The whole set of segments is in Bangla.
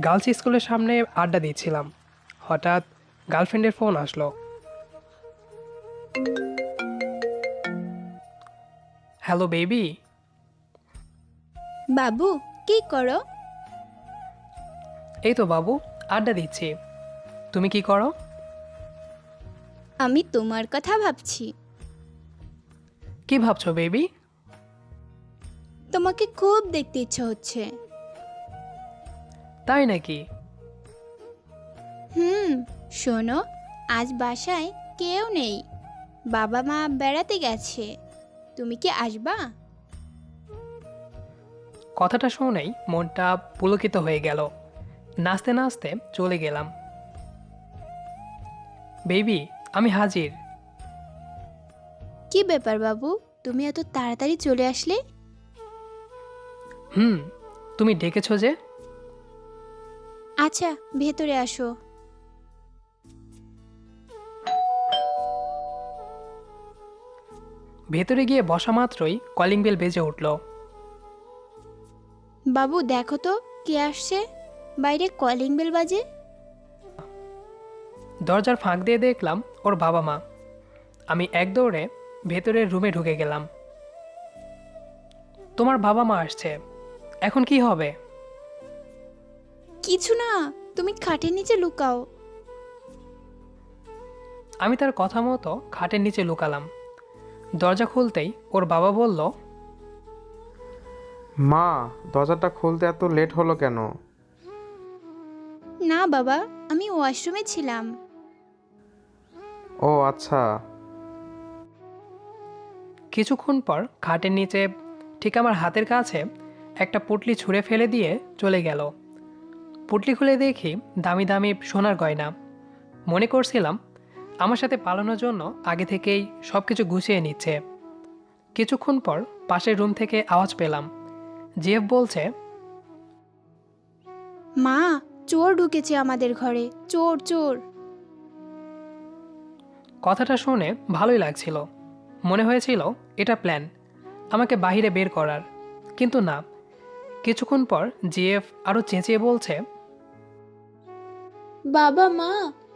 গার্লস স্কুলের সামনে আড্ডা দিচ্ছিলাম, হঠাৎ গার্লফ্রেন্ডের ফোন আসলো। Hello baby. বাবু, কি করো? এই তো বাবু, আড্ডা দিচ্ছি। তুমি কি করো? আমি তোমার কথা ভাবছি। কি ভাবছো বেবি? তোমাকে খুব দেখতে ইচ্ছা হচ্ছে। তাই নাকি? হুম। শোনো, আজ বাসায় কেউ নেই, বাবা মা বেড়াতে গেছে। তুমি কি আসবা? কথাটা শুনেই মনটা পুলকিত হয়ে গেল। নাচতে নাচতে চলে গেলাম। বেবি, আমি হাজির। কি ব্যাপার বাবু, তুমি এত তাড়াতাড়ি চলে আসলে? হুম, তুমি ডেকেছো যে। আচ্ছা, ভেতরে আসো। ভেতরে গিয়ে বসা মাত্রই কলিং বেল বেজে উঠল। বাবু দেখো তো, কে আসছে? বাইরে কলিং বেল বাজে। দরজার ফাঁক দিয়ে দেখলাম ওর বাবা মা। আমি এক দৌড়ে ভেতরের রুমে ঢুকে গেলাম। তোমার বাবা মা আসছে, এখন কি হবে? কিছু না, তুমি খাটের নিচে লুকাও। আমি তার কথা মতো খাটের নিচে লুকালাম। দরজা খুলতেই ওর বাবা বলল, মা, দরজাটা খুলতে এত লেট হলো কেন? না বাবা, আমি ওয়াশরুমে ছিলাম। ও আচ্ছা। কিছুক্ষণ পর খাটের নিচে ঠিক আমার হাতের কাছে একটা পুঁটলি ছুঁড়ে ফেলে দিয়ে চলে গেল। পুঁটলি খুলে দেখি দামি দামি সোনার গয়না। মনে করছিলাম আমার সাথে পালানোর জন্য আগে থেকেই সব কিছু গুছিয়ে নিচ্ছে। কিছুক্ষণ পর পাশের রুম থেকে আওয়াজ পেলাম। জিএফ বলছে, মা, চোর ঢুকেছে আমাদের ঘরে, চোর চোর। কথাটা শুনে ভালোই লাগছিল। মনে হয়েছিল এটা প্ল্যান, আমাকে বাইরে বের করার। কিন্তু না, কিছুক্ষণ পর জিএফ আরও চেঁচিয়ে বলছে, বাবা মা,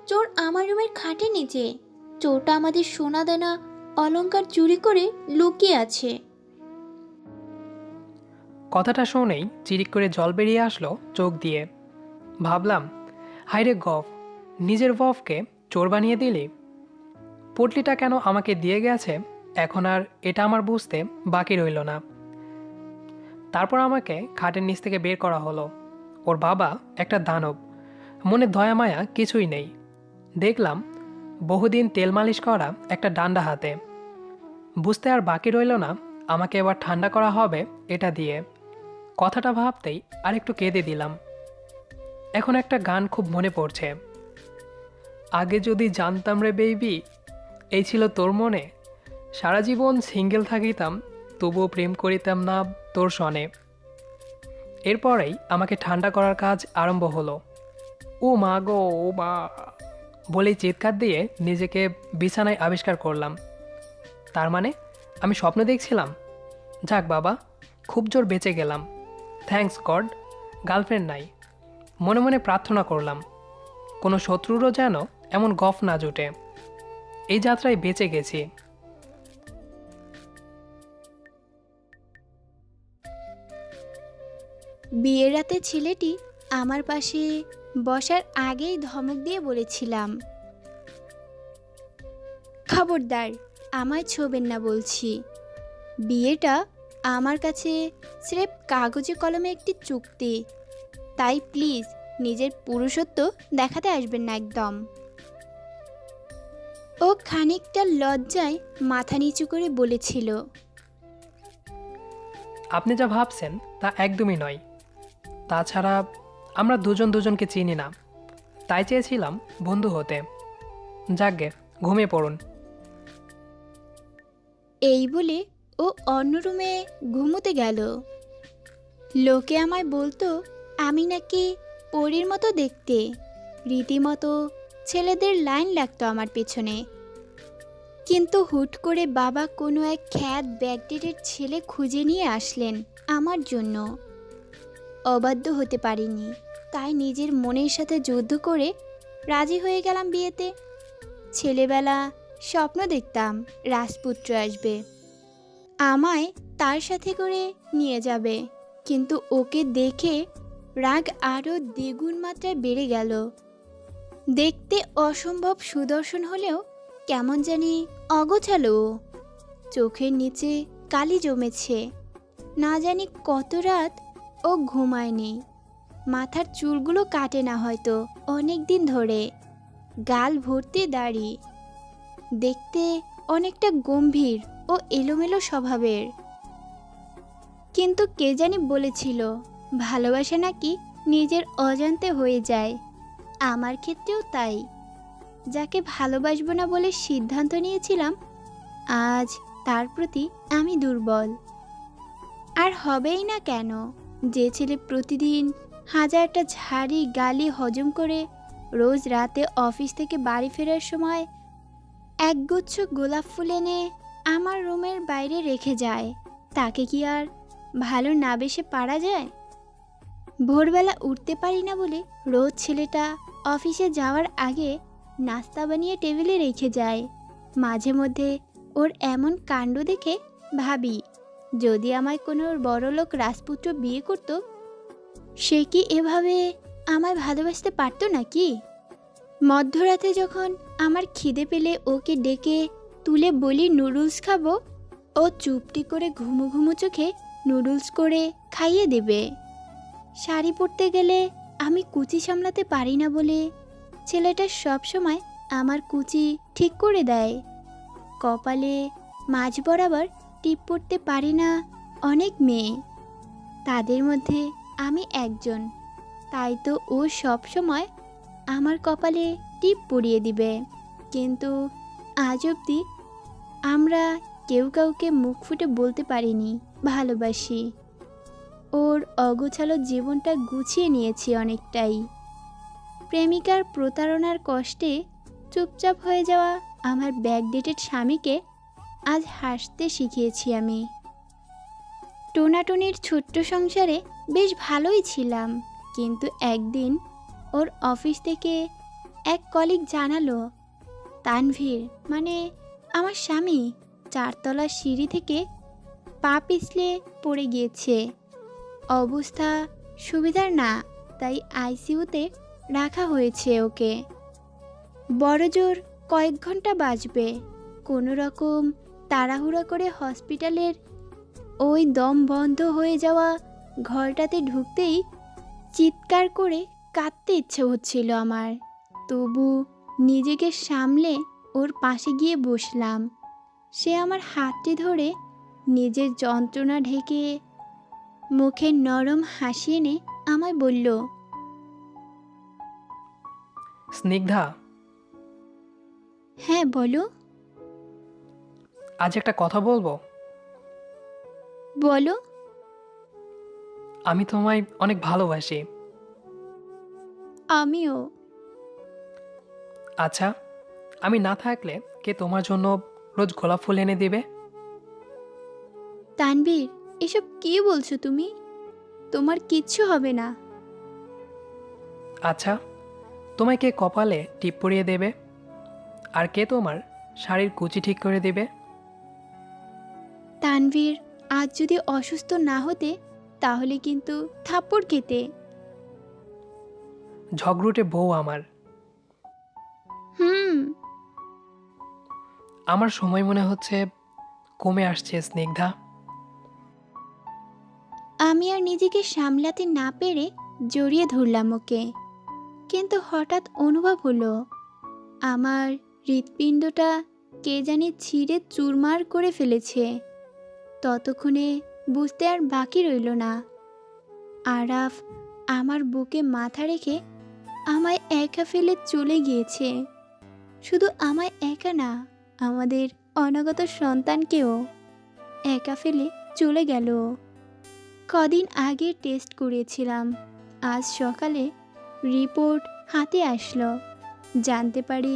চোর আমার রুমের খাটের নিচে। চোরটা আমাদের সোনা দানা অলংকার চুরি করে লুকিয়ে আছে। কথাটা শুনেই চিরিক করে জল বেরিয়ে আসলো চোখ দিয়ে। ভাবলাম, হাইরে গফ, নিজের বফকে চোর বানিয়ে দিলি। পুটলিটা কেন আমাকে দিয়ে গেছে এখন আর এটা আমার বুঝতে বাকি রইল না। তারপর আমাকে খাটের নিচ থেকে বের করা হলো। ওর বাবা একটা দানব, মনে দয়া মায়া কিছুই নেই। দেখলাম বহুদিন তেল মালিশ করা একটা ডান্ডা হাতে। বুঝতে আর বাকি রইল না আমাকে এবার ঠান্ডা করা হবে এটা দিয়ে। কথাটা ভাবতেই আরেকটু কেঁদে দিলাম। এখন একটা গান খুব মনে পড়ছে। আগে যদি জানতাম রে বেবি, এই ছিল তোর মনে, সারা জীবন সিঙ্গেল থাকিতাম, তবুও প্রেম করিতাম না তোর সনে। এরপরেই আমাকে ঠান্ডা করার কাজ আরম্ভ হলো। ও মা গো, ও মা বলেই চিৎকার দিয়ে নিজেকে বিছানায় আবিষ্কার করলাম। তার মানে আমি স্বপ্ন দেখছিলাম। যাক বাবা, খুব জোর বেঁচে গেলাম। থ্যাঙ্কস গড, গার্লফ্রেন্ড নাই। মনে মনে প্রার্থনা করলাম কোনো শত্রুরও যেন এমন গফ না জুটে। এই যাত্রায় বেঁচে গেছি। বিয়ের রাতে ছেলেটি আমার পাশে বসার আগেই ধমক দিয়ে বলেছিলাম, খবরদার আমায় ছোবেন না বলছি। বিয়েটা আমার কাছে স্রেফ কাগজে কলমে একটি চুক্তি, তাই প্লিজ নিজের পুরুষত্ব দেখাতে আসবেন না একদম। ও খানিকটা লজ্জায় মাথা নিচু করে বলেছিল, আপনি যা ভাবছেন তা একদমই নয়। তাছাড়া আমরা দুজন দুজনকে চিনি না, তাই চেয়েছিলাম বন্ধু হতে। যাকগে, ঘুমিয়ে পড়ুন। এই বলে ও অন্য রুমে ঘুমোতে গেল। লোকে আমায় বলতো আমি নাকি পরীর মতো দেখতে, রীতিমতো ছেলেদের লাইন লাগতো আমার পেছনে। কিন্তু হুট করে বাবা কোনো এক খ্যাত ব্যাকডেটের ছেলে খুঁজে নিয়ে আসলেন আমার জন্য। অবাধ্য হতে পারিনি, তাই নিজের মনের সাথে যুদ্ধ করে রাজি হয়ে গেলাম বিয়েতে। ছেলেবেলা স্বপ্ন দেখতাম রাজপুত্র আসবে, আমায় তার সাথে করে নিয়ে যাবে, কিন্তু ওকে দেখে রাগ আরও দ্বিগুণ মাত্রায় বেড়ে গেল। দেখতে অসম্ভব সুদর্শন হলেও কেমন জানি অগোছালো ও। চোখের নিচে কালি জমেছে, না জানি কত রাত ও ঘুমায়নি। মাথার চুলগুলো কাটে না হয়তো অনেক দিন ধরে, গাল ভর্তি দাড়ি, দেখতে অনেকটা গম্ভীর ও এলোমেলো স্বভাবের। কিন্তু কে জানি বলেছিল ভালোবাসা নাকি নিজের অজান্তে হয়ে যায়। আমার ক্ষেত্রেও তাই। যাকে ভালোবাসবো না বলে সিদ্ধান্ত নিয়েছিলাম, আজ তার প্রতি আমি দুর্বল। আর হবেই না কেন? যে ছেলে প্রতিদিন হাজারটা ঝাড়ি গালি হজম করে রোজ রাতে অফিস থেকে বাড়ি ফেরার সময় একগুচ্ছ গোলাপ ফুল এনে আমার রুমের বাইরে রেখে যায়, তাকে কি আর ভালো না বেসে পারা যায়? ভোরবেলা উঠতে পারি না বলে রোজ ছেলেটা অফিসে যাওয়ার আগে নাস্তা বানিয়ে টেবিলে রেখে যায়। মাঝে মধ্যে ওর এমন কাণ্ড দেখে ভাবি, যদি আমায় কোনো বড়লোক রাজপুত্র বিয়ে করতো, সে কি এভাবে আমায় ভালোবাসতে পারতো নাকি? মধ্যরাতে যখন আমার খিদে পেলে ওকে ডেকে তুলে বলি নুডলস খাবো, ও চুপটি করে ঘুমো ঘুমো চোখে নুডলস করে খাইয়ে দেবে। শাড়ি পরতে গেলে আমি কুচি সামলাতে পারি না বলে ছেলেটা সবসময় আমার কুচি ঠিক করে দেয়। কপালে মাঝ বরাবর টিপ পড়তে পারি না অনেক মেয়ে, তাদের মধ্যে আমি একজন। তাই তো ও সব সময় আমার কপালে টিপ পরিয়ে দিবে। কিন্তু আজ অবধি আমরা কেউ কাউকে মুখ ফুটে বলতে পারিনি ভালোবাসি। ওর অগোছালো জীবনটা গুছিয়ে নিয়েছি অনেকটাই। প্রেমিকার প্রতারণার কষ্টে চুপচাপ হয়ে যাওয়া আমার ব্যাকডেটেড স্বামীকে আজ হাসতে শিখিয়েছি আমি। টোনাটুনির ছোট্ট সংসারে বেশ ভালোই ছিলাম, কিন্তু একদিন ওর অফিস থেকে এক কলিগ জানালো তানভীর মানে আমার স্বামী 4তলার সিঁড়ি থেকে পা পিছলে পড়ে গিয়েছে। অবস্থা সুবিধার না, তাই আইসিইউতে রাখা হয়েছে ওকে। বড়জোর কয়েক ঘন্টা বাঁচবে। কোনো রকম তাড়াহুড়া করে হসপিটালের ওই দম বন্ধ হয়ে যাওয়া ঘরটাতে ঢুকতেই চিৎকার করে কাঁদতে ইচ্ছে হচ্ছিল আমার। তবু নিজেকে সামলে ওর পাশে গিয়ে বসলাম। সে আমার হাতটি ধরে নিজের যন্ত্রণা ঢেকে মুখে নরম হাসি এনে আমায় বলল, স্নিগ্ধা, হ্যাঁ বলো। আজ একটা কথা বলবো। বলো। আমি তোমায় অনেক ভালোবাসি। আমিও। আচ্ছা, আমি না থাকলে কে তোমার জন্য রোজ গোলাপ ফুল এনে দেবে? তানভীর, এসব কি বলছো তুমি? তোমার কিচ্ছু হবে না। আচ্ছা, তোমায় কে কপালে টিপ পরিয়ে দেবে? আর কে তোমার শাড়ির কুচি ঠিক করে দেবে? তানভীর, আজ যদি অসুস্থ না হতে তাহলে কিন্তু থাপ্পড় খেতে। ঝগড়ুটে বউ আমার। হুম। আমার সময় মনে হচ্ছে কমে আসছে স্নিগ্ধা। আমি আর নিজেকে সামলাতে না পেরে জড়িয়ে ধরলাম ওকে। কিন্তু হঠাৎ অনুভব হলো আমার হৃৎপিণ্ডটা কে জানি ছিঁড়ে চুরমার করে ফেলেছে। ততক্ষণে বুঝতে আর বাকি রইল না। আরাফ আমার বুকে মাথা রেখে আমায় একা ফেলে চলে গিয়েছে। শুধু আমায় একা না, আমাদের অনাগত সন্তানকেও একা ফেলে চলে গেল। কদিন আগে টেস্ট করিয়েছিলাম, আজ সকালে রিপোর্ট হাতে আসলো। জানতে পারি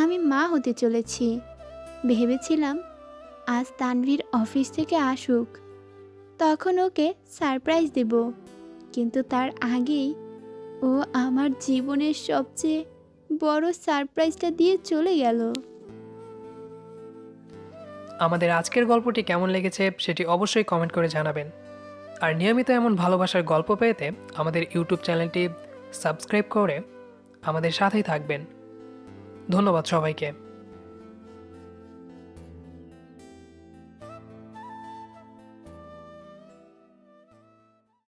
আমি মা হতে চলেছি। ভেবেছিলাম আজ তানভীর অফিস থেকে আসুক, তখন ওকে সারপ্রাইজ দেব, কিন্তু তার আগেই ও আমার জীবনের সবচেয়ে বড় সারপ্রাইজটা দিয়ে চলে গেল। আমাদের আজকের গল্পটি কেমন লেগেছে সেটি অবশ্যই কমেন্ট করে জানাবেন। আর নিয়মিত এমন ভালোবাসার গল্প পেতে আমাদের ইউটিউব চ্যানেলটি সাবস্ক্রাইব করে আমাদের সাথেই থাকবেন। ধন্যবাদ সবাইকে।